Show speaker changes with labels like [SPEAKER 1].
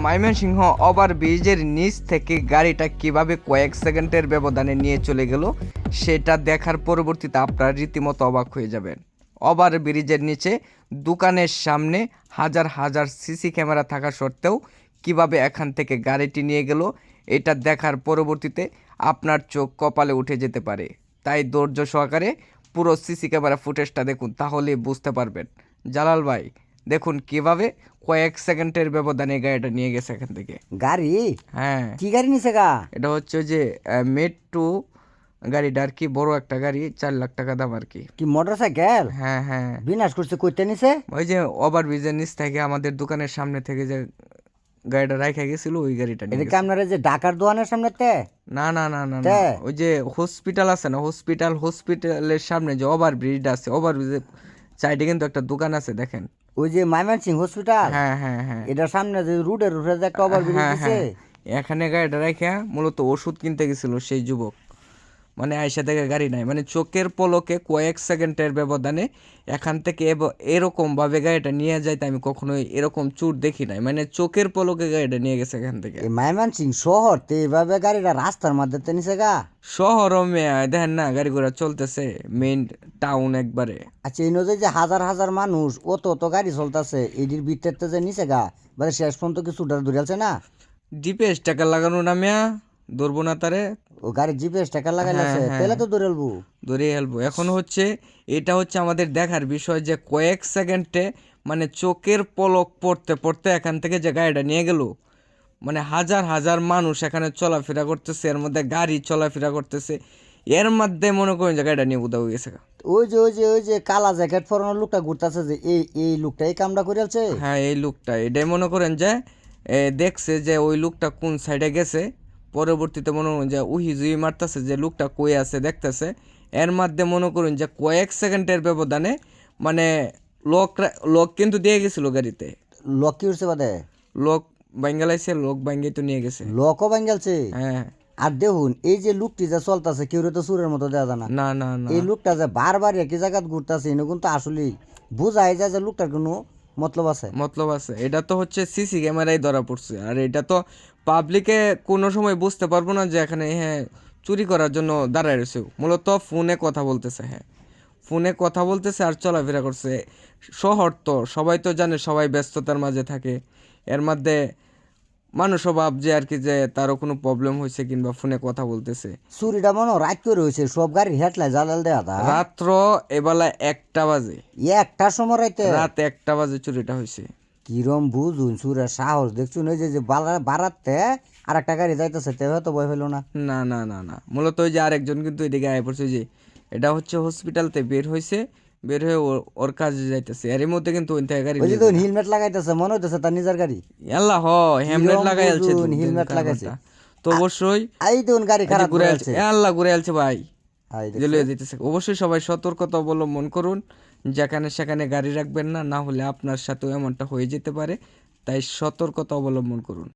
[SPEAKER 1] ময়মনসিংহ ওভারব্রিজের নিচ থেকে গাড়িটা কিভাবে কয়েক সেকেন্ডের ব্যবধানে নিয়ে চলে গেল সেটা দেখার পরবর্তীতে আপনারা রীতিমতো অবাক হয়ে যাবেন। ওভারব্রিজের নিচে দোকানের সামনে হাজার হাজার সিসি ক্যামেরা থাকা সত্ত্বেও কিভাবে এখান থেকে গাড়িটি নিয়ে গেল এটা দেখার পরবর্তীতে আপনার চোখ কপালে উঠে যেতে পারে। তাই ধৈর্য সহকারে পুরো সিসি ক্যামেরা ফুটেজটা দেখুন, তাহলেই বুঝতে পারবেন। জালাল ভাই, দেখুন কিভাবে কয়েক সেকেন্ডের ব্যবধানে গাড়িটা নিয়ে গেছে এখান থেকে।
[SPEAKER 2] গাড়ি?
[SPEAKER 1] হ্যাঁ,
[SPEAKER 2] কি গাড়ি নিছে গা?
[SPEAKER 1] এটা হচ্ছে যে মেট্রো গাড়িটা আর কি, বড় একটা গাড়ি, 4 লাখ টাকা দাম আর কি।
[SPEAKER 2] কি মোটরসাইকেল?
[SPEAKER 1] হ্যাঁ হ্যাঁ,
[SPEAKER 2] বিনাশ করছে, কইতে নিছে?
[SPEAKER 1] ওই যে ওভারব্রিজের নিচ থেকে আমাদের দোকানের সামনে থেকে যে গাড়িটা রাখা গেছিল ওই গাড়িটা নিয়ে
[SPEAKER 2] এটা কি
[SPEAKER 1] গেছে।
[SPEAKER 2] আপনার যে ঢাকার দোকানের সামনেতে?
[SPEAKER 1] না না না না না,
[SPEAKER 2] তে?
[SPEAKER 1] ওই যে হসপিটাল আছে না, হসপিটালের সামনে যে ওভারব্রিজটা আছে, ওভারব্রিজের সাইডে কিন্তু একটা দোকান আছে, দেখেন।
[SPEAKER 2] ওই যে ময়মনসিংহ হসপিটাল?
[SPEAKER 1] হ্যাঁ হ্যাঁ হ্যাঁ
[SPEAKER 2] এটার সামনে যে রোডের উপরে যে একটা ওভারব্রিজ
[SPEAKER 1] হ্যাঁ
[SPEAKER 2] দিছে?
[SPEAKER 1] হ্যাঁ, এখানে গাড়িটা রেখে মূলত ওষুধ কিনতে গেছিল সেই যুবক। মানে আয়সা থেকে গাড়ি নাই, মানে চোখের পলকে কয়েক সেকেন্ডের ব্যবধানে এখান থেকে এরকমভাবে গাড়িটা নিয়ে যাইতে আমি কখনোই এরকম চুর দেখি নাই। মানে চোখের পলকে গাড়িটা নিয়ে গেছে এখান থেকে।
[SPEAKER 2] এই ময়মনসিংহ শহর তে এইভাবে গাড়িটা রাস্তার মধ্যে নিছে গা?
[SPEAKER 1] শহরও মেয়ে দেখেন না, গাড়ি ঘোড়া চলতেছে, মেইন টাউন একবারে।
[SPEAKER 2] আচ্ছা, এই নদী যে হাজার হাজার মানুষ অত অত গাড়ি চলতেছে, এটির ভিতরতে যে নিছে গা, মানে শেষ পর্যন্ত কিছু ধরিয়াছে না?
[SPEAKER 1] জিপিএস টাকা লাগানো না মিয়া, ধরবো না তারে।
[SPEAKER 2] ও গাড়ির জিপিএস টাকা লাগাইছে, তাহলে তো ধরেলবো।
[SPEAKER 1] ধরে হেলবো। এখন হচ্ছে এটা হচ্ছে আমাদের দেখার বিষয় যে কয়েক সেকেন্ডে, মানে চোখের পলক পড়তে পড়তে এখান থেকে যে গাড়িটা নিয়ে গেল, মানে হাজার হাজার মানুষ এখানে চলাফেরা করতেছে, এর মধ্যে গাড়ি চলাফেরা করতেছে, এর মধ্যে মনে করেন যে গাড়িটা নিয়ে উদাও গেছে।
[SPEAKER 2] ওই যে কালা জ্যাকেট পরানো লোকটা ঘুরতেছে, যে এই লোকটা এই কামটা করেছে।
[SPEAKER 1] হ্যাঁ, এই লোকটা এটাই মনে করেন যে দেখছে যে ওই লোকটা কোন সাইডে গেছে, পরবর্তীতে মনে করেন যে উহি জুই মারতেছে যে লোকটা কই আছে দেখতেছে। এর মধ্যে মনে করুন যে কয়েক সেকেন্ডের ব্যবধানে, মানে লোক কিন্তু দিয়ে গেছিল গাড়িতে।
[SPEAKER 2] লোক কি উঠছে বাদে?
[SPEAKER 1] লোক বাঙ্গালাইছে, লোক বাঙ্গি তো নিয়ে গেছে।
[SPEAKER 2] লোকও বাঙ্গালছে?
[SPEAKER 1] হ্যাঁ।
[SPEAKER 2] আর দেখুন, এই যে লোকটি যে চলতেছে, কেউ তো সুরের মতো দেওয়া যায় না।
[SPEAKER 1] না না না,
[SPEAKER 2] এই লোকটা যে বারবার একই জায়গায় ঘুরতেছে, এনে কিন্তু আসলেই বোঝাই যায় যে লোকটার কোনো মতলব আছে।
[SPEAKER 1] মতলব আছে। এটা তো হচ্ছে সিসি ক্যামেরায় ধরা পড়ছে, আর এটা তো পাবলিকে কোনো সময় বুঝতে পারবো না যে এখানে হ্যাঁ চুরি করার জন্য দাঁড়ায় রয়েছে। মূলত ফোনে কথা বলতেছে, হ্যাঁ ফোনে কথা বলতেছে আর চলাফেরা করছে। শহর তো সবাই তো জানে, সবাই ব্যস্ততার মাঝে থাকে, এর মধ্যে মানুষও ভাবছে আর কি যে তারও কোনো প্রবলেম হয়েছে কিংবা ফোনে কথা বলতেছে।
[SPEAKER 2] চুরিটা মনে হয় রাত করে হয়েছে, সব গাড়ির হেডলাইট জ্বালাল দেয়া তা।
[SPEAKER 1] রাত্র এবেলা 1টা বাজে,
[SPEAKER 2] একটার সময় রাইতে?
[SPEAKER 1] রাত 1টা বাজে চুরিটা হয়েছে।
[SPEAKER 2] কিরম বুঝুন চুরের সাহস দেখছুন, ওই যে বাড়াতে আর একটা গাড়ি যাইতেছে, তেও তো ভয় পেলো না?
[SPEAKER 1] না না না না, মূলত ওই যে আরেকজন কিন্তু এদিকে আয় পড়ছে, ওই যে এটা হচ্ছে হসপিটালতে বের হয়েছে, বের হয়ে ওর কাজে যাইতেছে, এর মধ্যে কিন্তু ওই থেকে গাড়ি
[SPEAKER 2] ওই যে
[SPEAKER 1] নিয়ে
[SPEAKER 2] তো
[SPEAKER 1] যায় না।
[SPEAKER 2] হেলমেট লাগাইতেছে, মনে হইতেছে তার নিজের গাড়ি।
[SPEAKER 1] আল্লাহ হেলমেট লাগাই আলছে,
[SPEAKER 2] হেলমেট লাগাইছে
[SPEAKER 1] তো অবশ্যই
[SPEAKER 2] এই দেখুন গাড়ি খারাপ
[SPEAKER 1] ঘুরে
[SPEAKER 2] করে
[SPEAKER 1] আলছে, আল্লাহ ঘুরে আলছে ভাই,
[SPEAKER 2] আই
[SPEAKER 1] জ্বলিয়ে দিতেছে। অবশ্যই সবাই সতর্কতা অবলম্বন করুন, যেখানে সেখানে গাড়ি রাখবেন না, না হলে আপনার সাথেও এমনটা হয়ে যেতে পারে। তাই সতর্কতা অবলম্বন করুন।